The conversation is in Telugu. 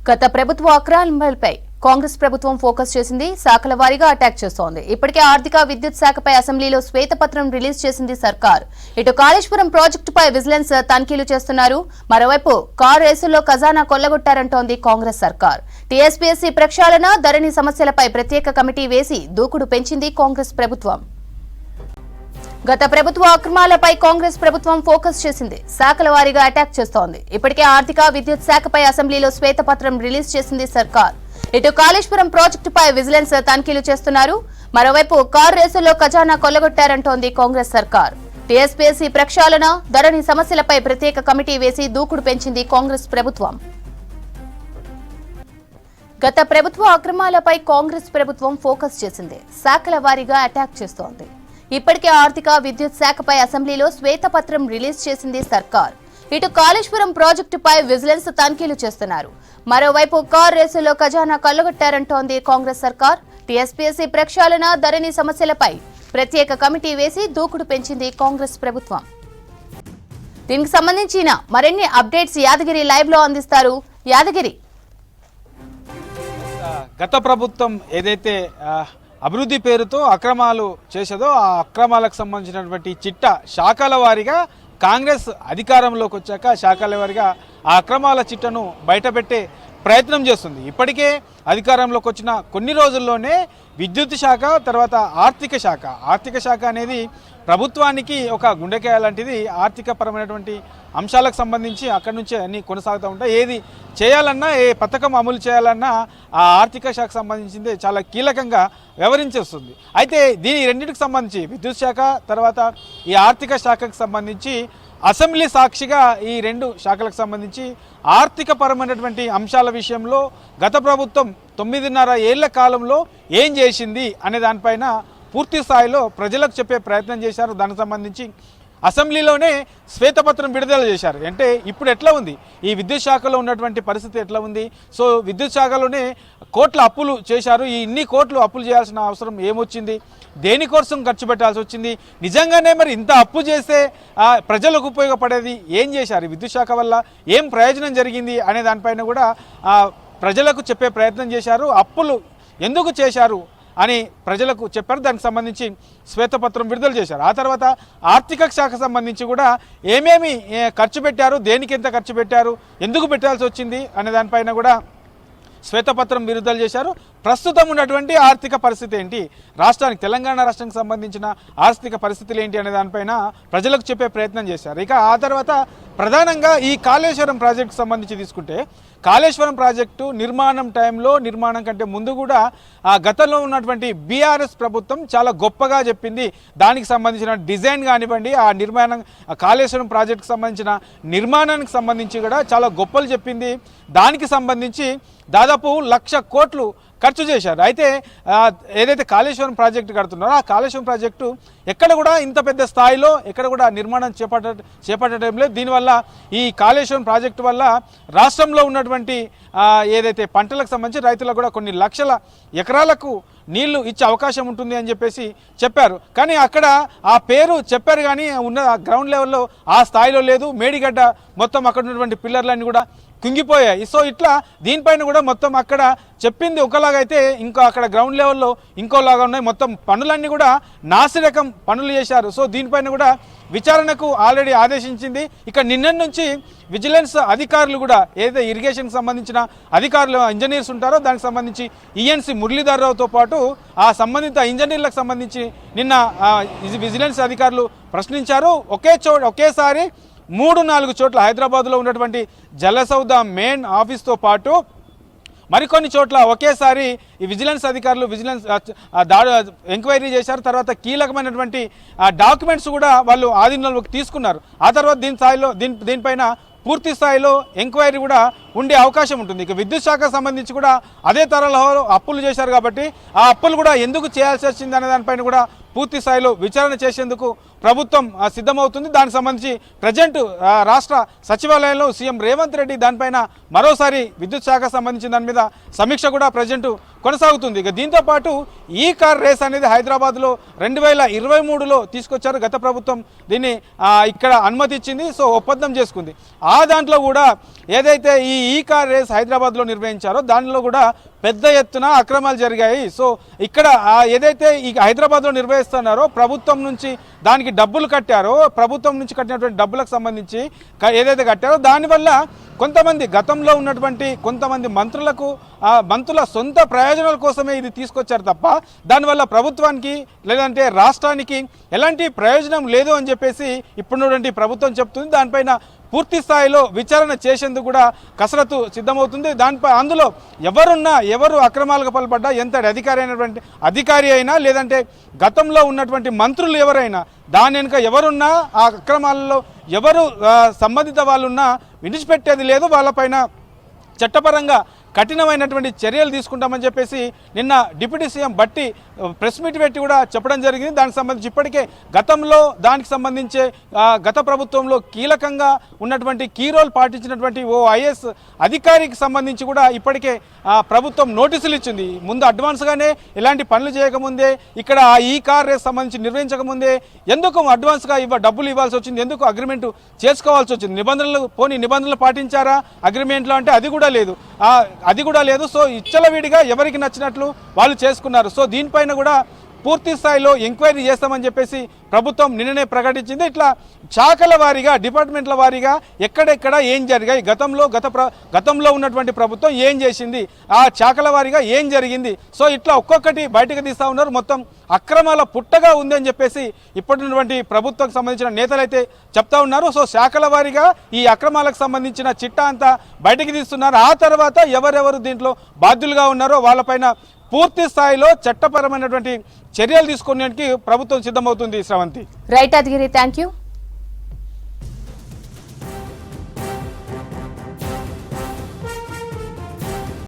గత ప్రభుత్వ అక్రమాలపై కాంగ్రెస్ ప్రభుత్వం ఫోకస్ చేసింది. శాఖల వారీగా అటాక్ చేస్తోంది. ఇప్పటికే ఆర్థిక విద్యుత్ శాఖపై అసెంబ్లీలో శ్వేతపత్రం రిలీజ్ చేసింది సర్కార్. ఇటు కాళేశ్వరం ప్రాజెక్టుపై విజిలెన్స్ తనిఖీలు చేస్తున్నారు. మరోవైపు కార్ రేసుల్లో ఖజానా కొల్లగొట్టారంటోంది కాంగ్రెస్ సర్కార్. టీఎస్పీఎస్సీ ప్రక్షాళన, ధరణి సమస్యలపై ప్రత్యేక కమిటీ వేసి దూకుడు పెంచింది కాంగ్రెస్ ప్రభుత్వం. గత ప్రభుత్వ అక్రమాలపై కాంగ్రెస్ ప్రభుత్వం ఫోకస్ చేసింది. శాఖల వారీగా అటాక్ చేస్తోంది. ఇప్పటికే ఆర్థిక విద్యుత్ శాఖపై అసెంబ్లీలో శ్వేతపత్రం రిలీజ్ చేసింది సర్కార్. ఇటు కాళేశ్వరం ప్రాజెక్టుపై విజిలెన్స్ తనిఖీలు చేస్తున్నారు. మరోవైపు కార్ రేసుల్లో ఖజానా కొల్లగొట్టారంటోంది కాంగ్రెస్ సర్కార్. టీఎస్పీఎస్సీ ప్రక్షాళన, ధరణి సమస్యలపై ప్రత్యేక కమిటీ వేసి దూకుడు పెంచింది కాంగ్రెస్ ప్రభుత్వం. గత ప్రభుత్వ అక్రమాలపై కాంగ్రెస్ ప్రభుత్వం ఫోకస్ చేసింది. శాఖల వారీగా అటాక్ చేస్తోంది. ఇప్పటికే ఆర్థిక విద్యుత్ శాఖపై అసెంబ్లీలో శ్వేతపత్రం రిలీజ్ చేసింది సర్కార్. ఇటు కాళేశ్వరం ప్రాజెక్టుపై విజిలెన్స్ తనిఖీలు చేస్తున్నారు. మరోవైపు కార్ రేసులో ఖజానా కొల్లగొట్టారంటోంది కాంగ్రెస్ సర్కార్. టీఎస్పీఎస్సీ ప్రక్షాళన, ధరణి సమస్యలపై ప్రత్యేక కమిటీ వేసి దూకుడు పెంచింది కాంగ్రెస్ ప్రభుత్వం. దీనికి సంబంధించిన మరిన్ని అప్డేట్స్ యాదగిరి లైవ్ లో అందిస్తారు. యాదగిరి, గత ప్రభుత్వం ఏదైతే అభివృద్ధి పేరుతో అక్రమాలు చేసేదో ఆ అక్రమాలకు సంబంధించినటువంటి చిట్టా శాఖల వారీగా కాంగ్రెస్ అధికారంలోకి వచ్చాక శాఖల వారీగా ఆ అక్రమాల చిట్టను బయటపెట్టే ప్రయత్నం చేస్తుంది. ఇప్పటికే అధికారంలోకి వచ్చిన కొన్ని రోజుల్లోనే విద్యుత్ శాఖ, తర్వాత ఆర్థిక శాఖ అనేది ప్రభుత్వానికి ఒక గుండెకాయ లాంటిది. ఆర్థిక పరమైనటువంటి అంశాలకు సంబంధించి అక్కడి నుంచే అన్నీ కొనసాగుతూ ఉంటాయి. ఏది చేయాలన్నా, ఏ పథకం అమలు చేయాలన్నా ఆ ఆర్థిక శాఖకు సంబంధించింది చాలా కీలకంగా వ్యవహరించేస్తుంది. అయితే దీని రెండింటికి సంబంధించి విద్యుత్ శాఖ, తర్వాత ఈ ఆర్థిక శాఖకు సంబంధించి అసెంబ్లీ సాక్షిగా ఈ రెండు శాఖలకు సంబంధించి ఆర్థిక పరమైనటువంటి అంశాల విషయంలో గత ప్రభుత్వం 9.5 ఏళ్ల కాలంలో ఏం చేసింది అనే దానిపైన పూర్తి స్థాయిలో ప్రజలకు చెప్పే ప్రయత్నం చేశారు. దానికి సంబంధించి అసెంబ్లీలోనే శ్వేతపత్రం విడుదల చేశారు. అంటే ఇప్పుడు ఎట్లా ఉంది, ఈ విద్యుత్ శాఖలో ఉన్నటువంటి పరిస్థితి ఎట్లా ఉంది, సో విద్యుత్ శాఖలోనే కోట్ల అప్పులు చేశారు. ఈ ఇన్ని కోట్లు అప్పులు చేయాల్సిన అవసరం ఏమొచ్చింది, దేనికోసం ఖర్చు పెట్టాల్సి వచ్చింది, నిజంగానే మరి ఇంత అప్పు చేస్తే ప్రజలకు ఉపయోగపడేది ఏం చేశారు, విద్యుత్ శాఖ వల్ల ఏం ప్రయోజనం జరిగింది అనే దానిపైన కూడా ప్రజలకు చెప్పే ప్రయత్నం చేశారు. అప్పులు ఎందుకు చేశారు అని ప్రజలకు చెప్పారు. దానికి సంబంధించి శ్వేతపత్రం విడుదల చేశారు. ఆ తర్వాత ఆర్థిక శాఖ సంబంధించి కూడా ఏమేమి ఖర్చు పెట్టారు, దేనికి ఎంత ఖర్చు పెట్టారు, ఎందుకు పెట్టాల్సి వచ్చింది అనే దానిపైన కూడా శ్వేతపత్రం విడుదల చేశారు. ప్రస్తుతం ఉన్నటువంటి ఆర్థిక పరిస్థితి ఏంటి, రాష్ట్రానికి తెలంగాణ రాష్ట్రానికి సంబంధించిన ఆర్థిక పరిస్థితులు ఏంటి అనే దానిపైన ప్రజలకు చెప్పే ప్రయత్నం చేశారు. ఇక ఆ తర్వాత ప్రధానంగా ఈ కాళేశ్వరం ప్రాజెక్టుకు సంబంధించి తీసుకుంటే, కాళేశ్వరం ప్రాజెక్టు నిర్మాణం టైంలో, నిర్మాణం కంటే ముందు కూడా గతంలో ఉన్నటువంటి బీఆర్ఎస్ ప్రభుత్వం చాలా గొప్పగా చెప్పింది. దానికి సంబంధించిన డిజైన్ కానివ్వండి, ఆ నిర్మాణం, కాళేశ్వరం ప్రాజెక్టుకు సంబంధించిన నిర్మాణానికి సంబంధించి కూడా చాలా గొప్పలు చెప్పింది. దానికి సంబంధించి దాదాపు 1,00,000 కోట్లు ఖర్చు చేశారు. అయితే ఏదైతే కాళేశ్వరం ప్రాజెక్టు కడుతున్నారో ఆ కాళేశ్వరం ప్రాజెక్టు ఎక్కడ కూడా ఇంత పెద్ద స్థాయిలో ఎక్కడ కూడా నిర్మాణం చేపట్టడం లేదు. దీనివల్ల ఈ కాళేశ్వరం ప్రాజెక్టు వల్ల రాష్ట్రంలో ఉన్నటువంటి ఏదైతే పంటలకు సంబంధించి రైతులకు కూడా కొన్ని లక్షల ఎకరాలకు నీళ్లు ఇచ్చే అవకాశం ఉంటుంది అని చెప్పేసి చెప్పారు. కానీ అక్కడ ఆ పేరు చెప్పారు కానీ ఉన్న గ్రౌండ్ లెవెల్లో ఆ స్థాయిలో లేదు. మేడిగడ్డ మొత్తం అక్కడ ఉన్నటువంటి పిల్లర్లన్నీ కూడా కుంగిపోయాయి. సో ఇట్లా దీనిపైన కూడా మొత్తం అక్కడ చెప్పింది ఒకలాగైతే ఇంకా అక్కడ గ్రౌండ్ లెవెల్లో ఇంకోలాగా ఉన్నాయి. మొత్తం పనులన్నీ కూడా నాసిరకం పనులు చేశారు. సో దీనిపైన కూడా విచారణకు ఆల్రెడీ ఆదేశించింది. ఇక నిన్న నుంచి విజిలెన్స్ అధికారులు కూడా ఏదైతే ఇరిగేషన్కి సంబంధించిన అధికారులు, ఇంజనీర్స్ ఉంటారో దానికి సంబంధించి ఈఎన్సీ మురళీధర్రావుతో పాటు ఆ సంబంధిత ఇంజనీర్లకు సంబంధించి నిన్న విజిలెన్స్ అధికారులు ప్రశ్నించారు. ఒకేసారి 3-4 చోట్ల హైదరాబాద్లో ఉన్నటువంటి జలసౌధ మెయిన్ ఆఫీస్తో పాటు మరికొన్ని చోట్ల ఒకేసారి ఈ విజిలెన్స్ అధికారులు ఎంక్వైరీ చేశారు. తర్వాత కీలకమైనటువంటి డాక్యుమెంట్స్ కూడా వాళ్ళు ఆధీనంలోకి తీసుకున్నారు. ఆ తర్వాత దీనిపైన పూర్తి స్థాయిలో ఎంక్వైరీ కూడా ఉండే అవకాశం ఉంటుంది. ఇక విద్యుత్ శాఖకు సంబంధించి కూడా అదే తరహాలో అప్పులు చేశారు కాబట్టి ఆ అప్పులు కూడా ఎందుకు చేయాల్సి వచ్చింది అనే దానిపైన కూడా పూర్తి స్థాయిలో విచారణ చేసేందుకు ప్రభుత్వం సిద్ధమవుతుంది. దానికి సంబంధించి ప్రజెంట్ రాష్ట్ర సచివాలయంలో సీఎం రేవంత్ రెడ్డి దానిపైన మరోసారి విద్యుత్ శాఖ సంబంధించిన దాని మీద సమీక్ష కూడా ప్రజెంట్ కొనసాగుతుంది. ఇక దీంతో పాటు ఈ కార్ రేస్ అనేది హైదరాబాద్లో 2023లో తీసుకొచ్చారు గత ప్రభుత్వం. దీన్ని ఇక్కడ అనుమతి ఇచ్చింది, సో ఒప్పందం చేసుకుంది. ఆ దాంట్లో కూడా ఏదైతే ఈ కార్ రేస్ హైదరాబాద్లో నిర్వహించారో దానిలో కూడా పెద్ద ఎత్తున అక్రమాలు జరిగాయి. సో ఇక్కడ ఏదైతే ఈ హైదరాబాద్లో నిర్వహిస్తున్నారో ప్రభుత్వం నుంచి దానికి డబ్బులు కట్టారో, ప్రభుత్వం నుంచి కట్టినటువంటి డబ్బులకు సంబంధించి ఏదైతే కట్టారో దానివల్ల కొంతమంది గతంలో ఉన్నటువంటి కొంతమంది మంత్రుల సొంత ప్రయోజనాల కోసమే ఇది తీసుకొచ్చారు తప్ప దానివల్ల ప్రభుత్వానికి లేదంటే రాష్ట్రానికి ఎలాంటి ప్రయోజనం లేదు అని చెప్పేసి ఇప్పుడున్నటువంటి ప్రభుత్వం చెప్తుంది. దానిపైన పూర్తి స్థాయిలో విచారణ చేసేందుకు కూడా కసరత్తు సిద్ధమవుతుంది. దానిపై అందులో ఎవరు అక్రమాలకు పాల్పడ్డా, ఎంత అధికారి అయినా లేదంటే గతంలో ఉన్నటువంటి మంత్రులు ఎవరైనా, దాని వెనుక ఎవరున్నా ఆ అక్రమాలలో ఎవరు సంబంధిత వాళ్ళున్నా విడిచిపెట్టేది లేదు. వాళ్ళపైన చట్టపరంగా కఠినమైనటువంటి చర్యలు తీసుకుంటామని చెప్పేసి నిన్న డిప్యూటీ సీఎం బట్టి ప్రెస్ మీట్ పెట్టి కూడా చెప్పడం జరిగింది. దానికి సంబంధించి ఇప్పటికే గతంలో దానికి సంబంధించే గత ప్రభుత్వంలో కీలకంగా ఉన్నటువంటి కీ రోల్ పాటించినటువంటి ఓ ఐఏఎస్ అధికారికి సంబంధించి కూడా ఇప్పటికే ప్రభుత్వం నోటీసులు ఇచ్చింది. ముందు అడ్వాన్స్గానే ఇలాంటి పనులు చేయకముందే, ఇక్కడ ఈ కార్ రేస్ సంబంధించి నిర్వహించకముందే ఎందుకు అడ్వాన్స్గా డబ్బులు ఇవ్వాల్సి వచ్చింది, ఎందుకు అగ్రిమెంట్ చేసుకోవాల్సి వచ్చింది, నిబంధనలు పాటించారా అగ్రిమెంట్లో అంటే అది కూడా లేదు. సో ఇచ్చలవిడిగా ఎవరికి నచ్చినట్లు వాళ్ళు చేసుకున్నారు. సో దీనిపైన కూడా పూర్తి స్థాయిలో ఎంక్వైరీ చేస్తామని చెప్పేసి ప్రభుత్వం నిన్ననే ప్రకటించింది. ఇట్లా శాఖల వారీగా, డిపార్ట్మెంట్ల వారీగా ఎక్కడెక్కడ ఏం జరిగాయి, గతంలో ఉన్నటువంటి ప్రభుత్వం ఏం చేసింది, ఆ శాఖల వారీగా ఏం జరిగింది, సో ఇట్లా ఒక్కొక్కటి బయటకు తీస్తూ ఉన్నారు. మొత్తం అక్రమాల పుట్టగా ఉంది అని చెప్పేసి ఇప్పుడున్నటువంటి ప్రభుత్వం సంబంధించిన నేతలైతే చెప్తా ఉన్నారు. సో శాఖల వారీగా ఈ అక్రమాలకు సంబంధించిన చిట్టా అంతా బయటకు తీస్తున్నారు. ఆ తర్వాత ఎవరెవరు దీంట్లో బాధ్యులుగా ఉన్నారో వాళ్ళపైన పూర్తి స్థాయిలో చట్టపరమైనటువంటి చర్యలు తీసుకునేందుకు ప్రభుత్వం సిద్ధమవుతుంది. Sravanthi. Right Adhigiri, thank you.